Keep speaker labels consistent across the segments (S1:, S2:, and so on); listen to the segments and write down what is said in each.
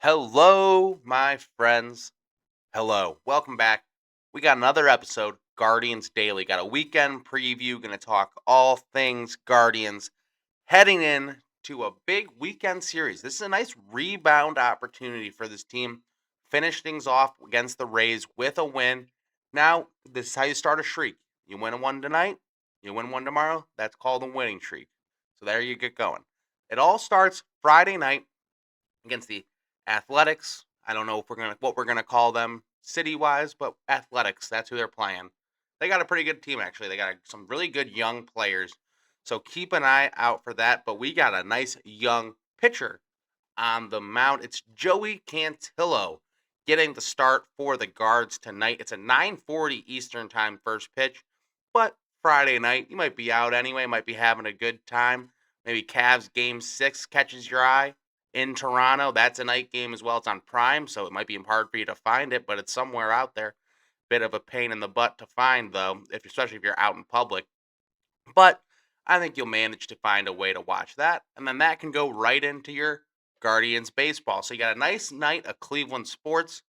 S1: Hello, my friends. Hello. Welcome back. We got another episode, Guardians Daily. Got a weekend preview. Going to talk all things Guardians heading in to a big weekend series. This is a nice rebound opportunity for this team. Finish things off against the Rays with a win. Now, this is how you start a streak. You win one tonight, you win one tomorrow. That's called a winning streak. So there you get going. It all starts Friday night against the Athletics. I don't know if we're gonna call them city wise, but Athletics. That's who they're playing. They got a pretty good team actually. They got some really good young players, so keep an eye out for that. But we got a nice young pitcher on the mound. It's Joey Cantillo getting the start for the Guards tonight. It's a 9:40 Eastern time first pitch, but Friday night you might be out anyway. Might be having a good time. Maybe Cavs game 6 catches your eye in Toronto. That's a night game as well. It's on Prime, so it might be hard for you to find it, but it's somewhere out there. Bit of a pain in the butt to find though, if especially if you're out in public. But I think you'll manage to find a way to watch that. And then that can go right into your Guardians baseball. So you got a nice night of Cleveland sports.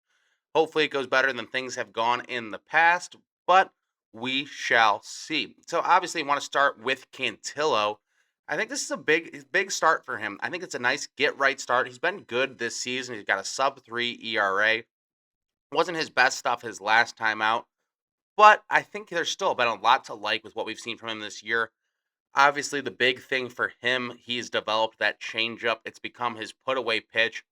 S1: Hopefully it goes better than things have gone in the past, but we shall see. So obviously you want to start with Cantillo. I think this is a big start for him. I think it's a nice get right start. He's been good this season. He's got a sub 3 ERA. Wasn't his best stuff his last time out, but I think there's still been a lot to like with what we've seen from him this year. Obviously, the big thing for him, he's developed that changeup. It's become his put away pitch.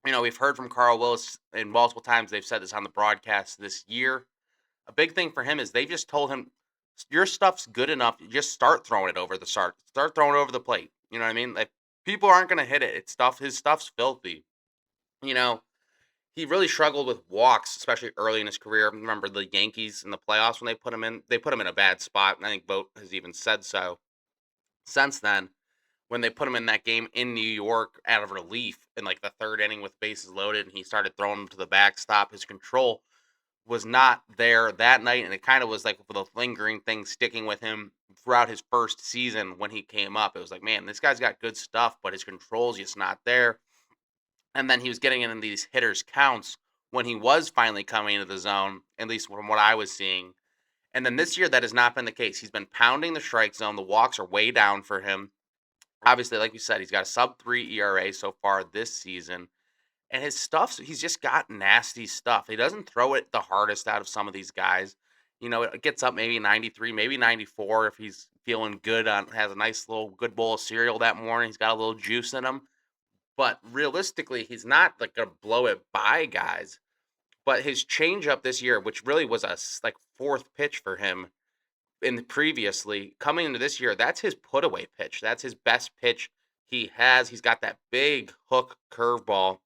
S1: We've heard from Carl Willis and multiple times they've said this on the broadcast this year. A big thing for him is they just told him, your stuff's good enough. You just start throwing it over the start. Start throwing it over the plate. You know what I mean? Like people aren't gonna hit it. It's stuff his stuff's filthy. You know, he really struggled with walks, especially early in his career. Remember the Yankees in the playoffs when they put him in a bad spot, and I think Vogt has even said so since then when they put him in that game in New York out of relief in like the third inning with bases loaded and he started throwing them to the backstop. His control was not there that night, and it kind of was like the lingering thing sticking with him throughout his first season when he came up. It was like, man, this guy's got good stuff, but his control's just not there. And then he was getting in these hitters counts when he was finally coming into the zone, at least from what I was seeing. And then this year, that has not been the case. He's been pounding the strike zone. The walks are way down for him. Obviously, like you said, he's got a sub 3 ERA so far this season. And his stuff, he's just got nasty stuff. He doesn't throw it the hardest out of some of these guys. It gets up maybe 93, maybe 94 if he's feeling good has a nice little good bowl of cereal that morning. He's got a little juice in him. But realistically, he's not like gonna blow it by guys. But his changeup this year, which really was like fourth pitch for him previously, coming into this year, that's his put away pitch. That's his best pitch he has. He's got that big hook curveball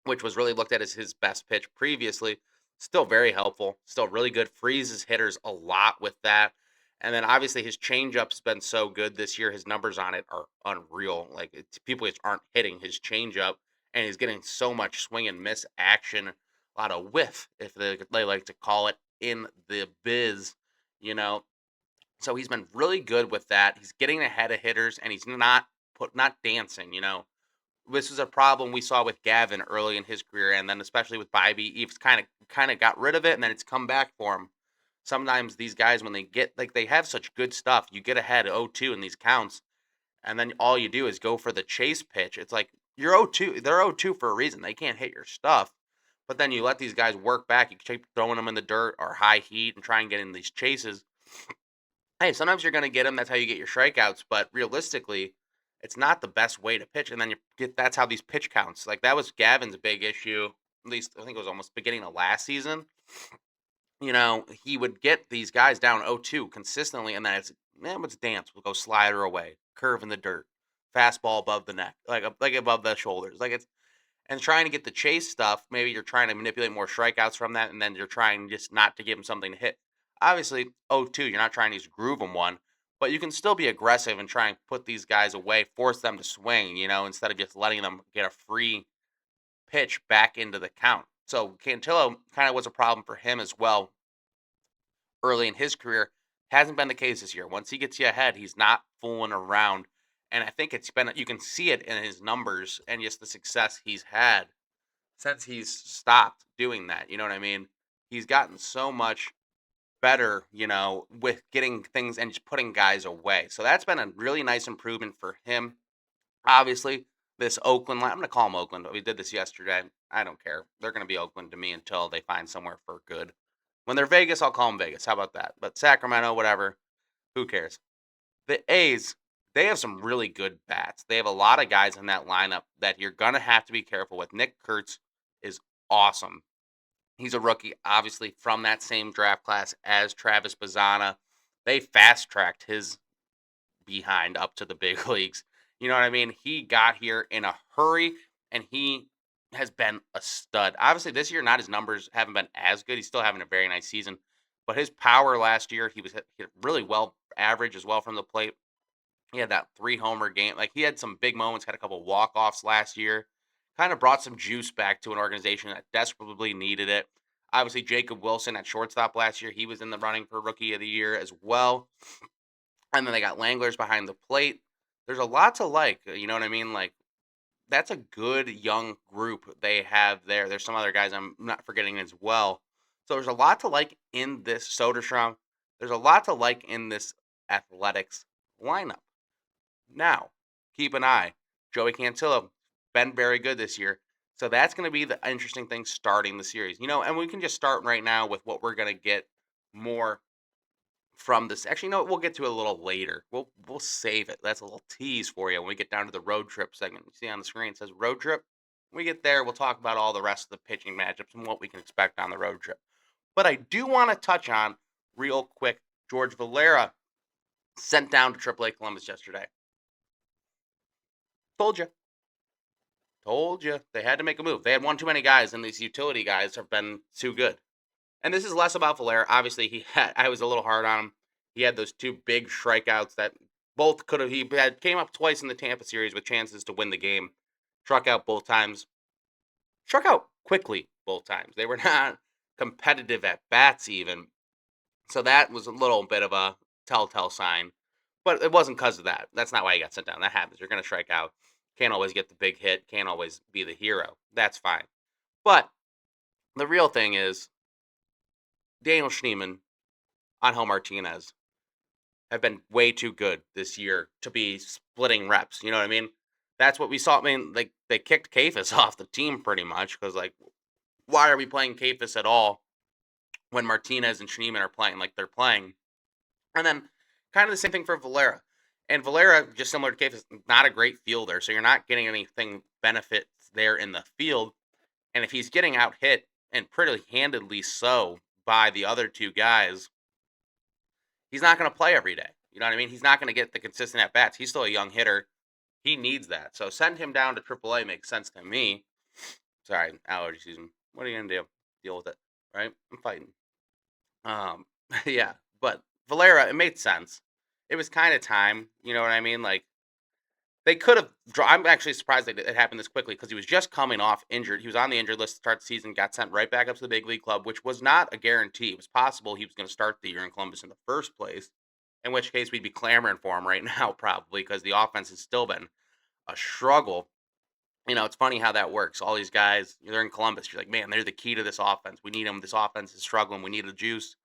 S1: which was really looked at as his best pitch previously. Still very helpful, still really good. Freezes hitters a lot with that. And then obviously his changeup's been so good this year. His numbers on it are unreal. Like people just aren't hitting his changeup, and he's getting so much swing and miss action, a lot of whiff, if they like to call it in the biz. You know, so he's been really good with that. He's getting ahead of hitters, and he's not dancing. This was a problem we saw with Gavin early in his career, and then especially with Bobby, Eves kind of got rid of it, and then it's come back for him. Sometimes these guys, when they get like they have such good stuff, you get ahead 0-2 in these counts, and then all you do is go for the chase pitch. It's like you're 0-2, they're 0-2 for a reason. They can't hit your stuff, but then you let these guys work back. You keep throwing them in the dirt or high heat and try and get in these chases. Hey, sometimes you're going to get them. That's how you get your strikeouts. But realistically, it's not the best way to pitch. And then that's how these pitch counts. Like that was Gavin's big issue. At least I think it was almost beginning of last season. He would get these guys down 0-2 consistently, and then let's dance. We'll go slider away, curve in the dirt, fastball above the neck, like above the shoulders. Like it's and trying to get the chase stuff. Maybe you're trying to manipulate more strikeouts from that, and then you're trying just not to give them something to hit. Obviously, 0-2, you're not trying to just groove them one, but you can still be aggressive and try and put these guys away, force them to swing, instead of just letting them get a free pitch back into the count. So Cantillo kind of was a problem for him as well early in his career. Hasn't been the case this year. Once he gets you ahead, he's not fooling around. And I think you can see it in his numbers and just the success he's had since he's stopped doing that. You know what I mean? He's gotten so much better, with getting things and just putting guys away. So that's been a really nice improvement for him. Obviously, this Oakland line, I'm going to call them Oakland. We did this yesterday. I don't care. They're going to be Oakland to me until they find somewhere for good. When they're Vegas, I'll call them Vegas. How about that? But Sacramento, whatever, who cares? The A's, they have some really good bats. They have a lot of guys in that lineup that you're going to have to be careful with. Nick Kurtz is awesome. He's a rookie, obviously, from that same draft class as Travis Bazzana. They fast tracked his behind up to the big leagues. You know what I mean? He got here in a hurry, and he has been a stud. Obviously, this year, not his numbers haven't been as good. He's still having a very nice season, but his power last year, he was hit really well, average as well from the plate. He had that 3-homer game. Like, he had some big moments, had a couple walk-offs last year. Kind of brought some juice back to an organization that desperately needed it. Obviously, Jacob Wilson at shortstop last year, he was in the running for Rookie of the Year as well. And then they got Langlers behind the plate. There's a lot to like, you know what I mean? Like, that's a good young group they have there. There's some other guys I'm not forgetting as well. So there's a lot to like in this Soderstrom. There's a lot to like in this Athletics lineup. Now, keep an eye. Joey Cantillo, been very good this year. So that's going to be the interesting thing starting the series. And we can just start right now with what we're going to get more from this. Actually, no, we'll get to it a little later. We'll save it. That's a little tease for you when we get down to the road trip segment. You see on the screen it says road trip. When we get there, we'll talk about all the rest of the pitching matchups and what we can expect on the road trip. But I do want to touch on real quick George Valera sent down to AAA Columbus yesterday. Told you. Told you. They had to make a move. They had one too many guys, and these utility guys have been too good. And this is less about Valera. Obviously, I was a little hard on him. He had those two big strikeouts that both could have. Came up twice in the Tampa series with chances to win the game. Struck out both times. Struck out quickly both times. They were not competitive at bats even. So that was a little bit of a telltale sign. But it wasn't because of that. That's not why he got sent down. That happens. You're going to strike out. Can't always get the big hit. Can't always be the hero. That's fine. But the real thing is Daniel Schneemann, Angel Martinez have been way too good this year to be splitting reps. You know what I mean? That's what we saw. I mean, like, they kicked Kafis off the team pretty much because, like, why are we playing Kafis at all when Martinez and Schneemann are playing like they're playing? And then kind of the same thing for Valera. And Valera, just similar to Kafis, not a great fielder, so you're not getting anything benefit there in the field. And if he's getting out hit, and pretty handedly so, by the other two guys, he's not going to play every day. You know what I mean? He's not going to get the consistent at bats. He's still a young hitter. He needs that. So send him down to AAA makes sense to me. Sorry, allergy season. What are you going to do? Deal with it, right? I'm fighting. Yeah, but Valera, it made sense. It was kind of time. You know what I mean? Like, they could have. I'm actually surprised that it happened this quickly because he was just coming off injured. He was on the injured list to start the season, got sent right back up to the big league club, which was not a guarantee. It was possible he was going to start the year in Columbus in the first place, in which case we'd be clamoring for him right now, probably, because the offense has still been a struggle. It's funny how that works. All these guys, they're in Columbus. You're like, man, they're the key to this offense. We need them. This offense is struggling. We need the juice.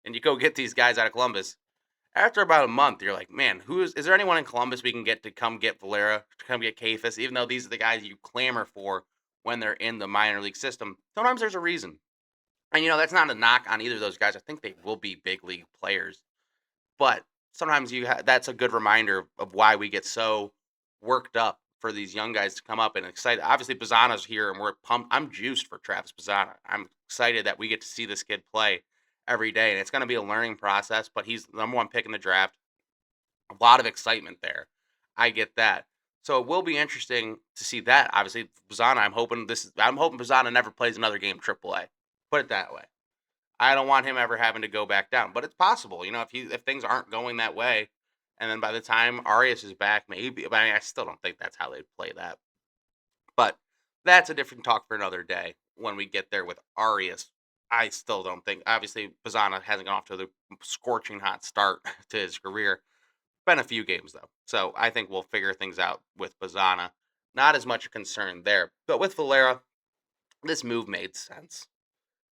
S1: And you go get these guys out of Columbus. After about a month, you're like, man, is there anyone in Columbus we can get to come get Valera, to come get Kafis, even though these are the guys you clamor for when they're in the minor league system? Sometimes there's a reason. And, that's not a knock on either of those guys. I think they will be big league players. But sometimes that's a good reminder of why we get so worked up for these young guys to come up and excited. Obviously, Bazzana's here, and we're pumped. I'm juiced for Travis Bazzana. I'm excited that we get to see this kid play every day, and it's going to be a learning process, but he's the number one pick in the draft. A lot of excitement there. I get that. So it will be interesting to see that. Obviously, Bazzana, I'm hoping Bazzana never plays another game AAA. Put it that way. I don't want him ever having to go back down, but it's possible. If things aren't going that way, and then by the time Arias is back, maybe. But I mean, I still don't think that's how they'd play that. But that's a different talk for another day when we get there with Arias. I still don't think. Obviously, Bazzana hasn't gone off to the scorching hot start to his career. Been a few games though, so I think we'll figure things out with Bazzana. Not as much a concern there, but with Valera, this move made sense.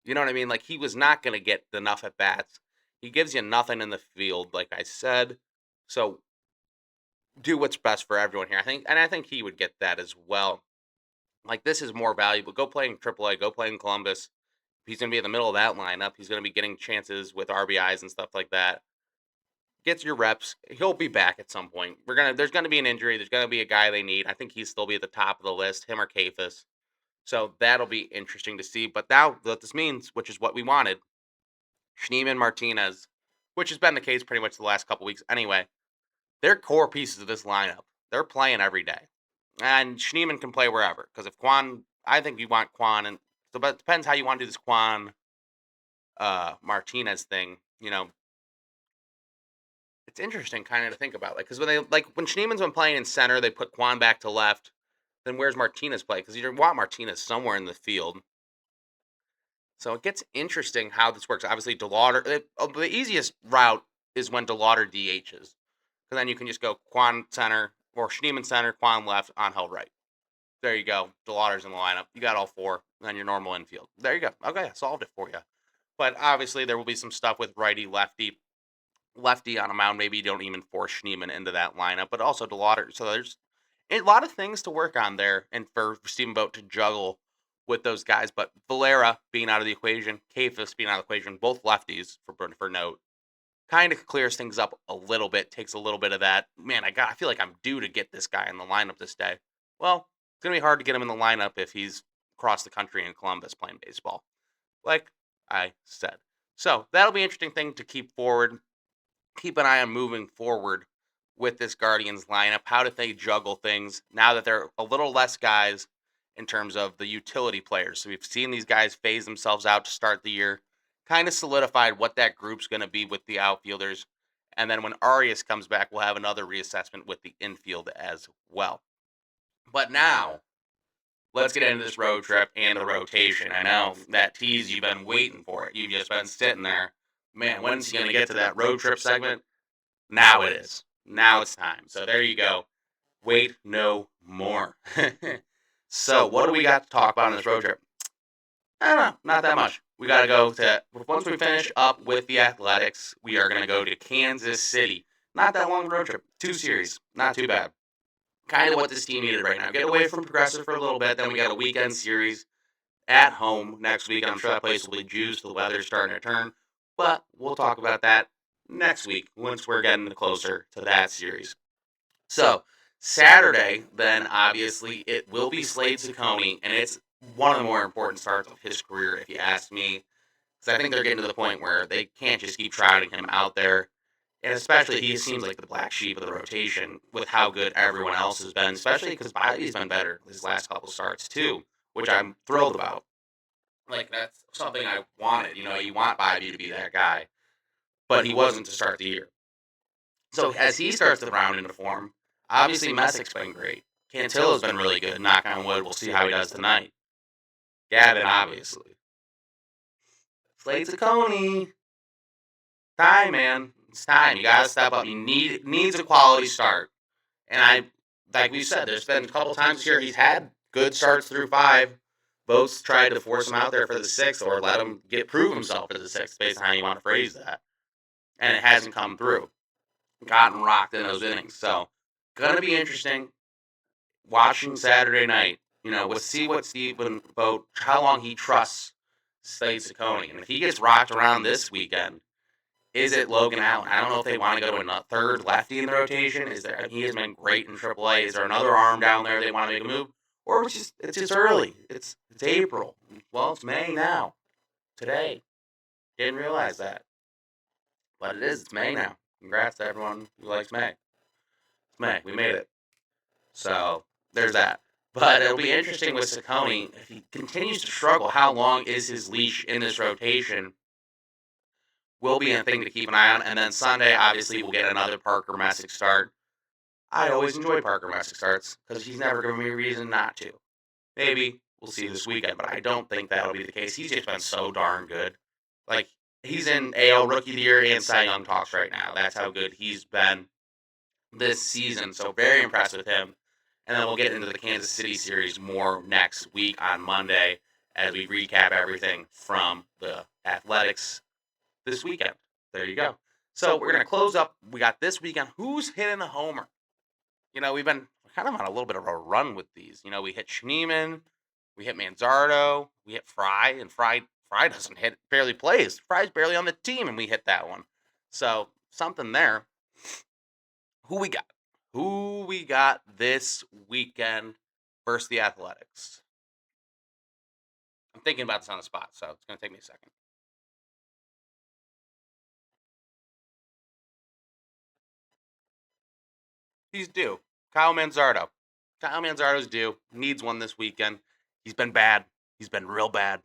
S1: You know what I mean? Like, he was not going to get enough at bats. He gives you nothing in the field, like I said. So do what's best for everyone here. I think he would get that as well. Like, this is more valuable. Go play in AAA. Go play in Columbus. He's going to be in the middle of that lineup. He's going to be getting chances with RBIs and stuff like that. Gets your reps. He'll be back at some point. There's gonna be an injury. There's gonna be a guy they need. I think he's still be at the top of the list, him or Kafis. So that'll be interesting to see. But now what this means, which is what we wanted, Schneemann, Martinez, which has been the case pretty much the last couple weeks anyway. They're core pieces of this lineup. They're playing every day, and Schneemann can play wherever. Because if Quan, I think you want Quan, and so but it depends how you want to do this Quan Martinez thing. It's interesting kind of to think about, like, because when Schneemann's been playing in center, they put Quan back to left. Then where's Martinez play? Because you want Martinez somewhere in the field. So it gets interesting how this works. Obviously, DeLauder, the easiest route is when DeLauder DHs. Because then you can just go Quan center or Schneemann center, Quan left, Angel right. There you go. DeLauder's in the lineup. You got all four. Then your normal infield. There you go. Okay, I solved it for you. But obviously, there will be some stuff with righty, lefty on a mound. Maybe you don't even force Schneemann into that lineup, but also DeLauder. So there's a lot of things to work on there, and for Stephen Vogt to juggle with those guys. But Valera being out of the equation, Kafis being out of the equation, both lefties for note, kind of clears things up a little bit. Takes a little bit of that. Man, I feel like I'm due to get this guy in the lineup this day. Well, it's gonna be hard to get him in the lineup if he's across the country in Columbus playing baseball, like I said. So that'll be an interesting thing to keep forward. Keep an eye on moving forward with this Guardians lineup. How do they juggle things now that they're a little less guys in terms of the utility players? So we've seen these guys phase themselves out to start the year, kind of solidified what that group's going to be with the outfielders. And then when Arias comes back, we'll have another reassessment with the infield as well. But now, let's get into this road trip and the rotation. I know that tease, you've been waiting for it. You've just been sitting there. Man, when's he going to get to that road trip segment? Now it is. Now it's time. So there you go. Wait no more. So what do we got to talk about on this road trip? I don't know. Not that much. We got to go to, once we finish up with the Athletics, we are going to go to Kansas City. Not that long road trip. 2 series. Not too bad. Kind of what this team needed right now. Get away from Progressive for a little bit. Then we got a weekend series at home next week. I'm sure that place will be juiced. The weather's starting to turn. But we'll talk about that next week once we're getting closer to that series. So Saturday, then obviously it will be Slade Ciccone, and it's one of the more important starts of his career, if you ask me. Because I think they're getting to the point where they can't just keep trotting him out there. And especially, he seems like the black sheep of the rotation with how good everyone else has been, especially because Biley's been better his last couple starts, too, which I'm thrilled about. Like, that's something I wanted. You want Bobby to be that guy. But he wasn't to start the year. So as he starts to round into form, obviously Messick's been great. Cantillo's been really good. Knock on wood. We'll see how he does tonight. Gavin, obviously. Slade Ciccone. Time, man. It's time. You gotta step up. Needs a quality start. And like we said, there's been a couple times here he's had good starts through 5. Both tried to force him out there for the 6th or let him prove himself for the 6th, based on how you want to phrase that. And it hasn't come through. Gotten rocked in those innings. So, gonna be interesting watching Saturday night. We'll see what Stephen Vogt, how long he trusts Slade Ciccone. And if he gets rocked around this weekend, is it Logan Allen? I don't know if they want to go to a third lefty in the rotation. He has been great in AAA. Is there another arm down there they want to make a move? Or it's just early. It's April. Well, it's May now. Today. Didn't realize that. But it is. It's May now. Congrats to everyone who likes May. It's May. We made it. So, there's that. But it'll be interesting with Ciccone. If he continues to struggle, how long is his leash in this rotation? Will be a thing to keep an eye on. And then Sunday, obviously, we'll get another Parker Messick start. I always enjoy Parker Messick starts because he's never given me a reason not to. Maybe we'll see this weekend, but I don't think that'll be the case. He's just been so darn good. Like, he's in AL Rookie of the Year and Cy Young talks right now. That's how good he's been this season. So very impressed with him. And then we'll get into the Kansas City series more next week on Monday. as we recap everything from the Athletics this weekend. There you go. So we're going to close up. We got this weekend. Who's hitting a homer? We've been kind of on a little bit of a run with these. We hit Schneeman, we hit Manzardo, we hit Fry, and Fry doesn't hit, barely plays. Fry's barely on the team, and we hit that one. So something there. Who we got? Who we got this weekend versus the Athletics? I'm thinking about this on the spot, so it's going to take me a second. He's due. Kyle Manzardo. Kyle Manzardo's due. Needs one this weekend. He's been bad. He's been real bad.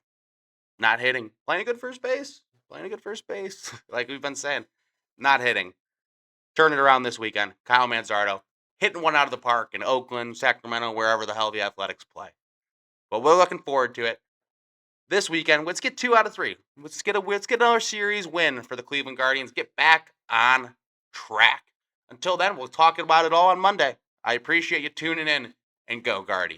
S1: Not hitting. Playing a good first base. Like we've been saying. Not hitting. Turn it around this weekend. Kyle Manzardo hitting one out of the park in Oakland, Sacramento, wherever the hell the Athletics play. But we're looking forward to it. This weekend, let's get 2 out of 3. Let's get another series win for the Cleveland Guardians. Get back on track. Until then, we'll talk about it all on Monday. I appreciate you tuning in, and go Guardians.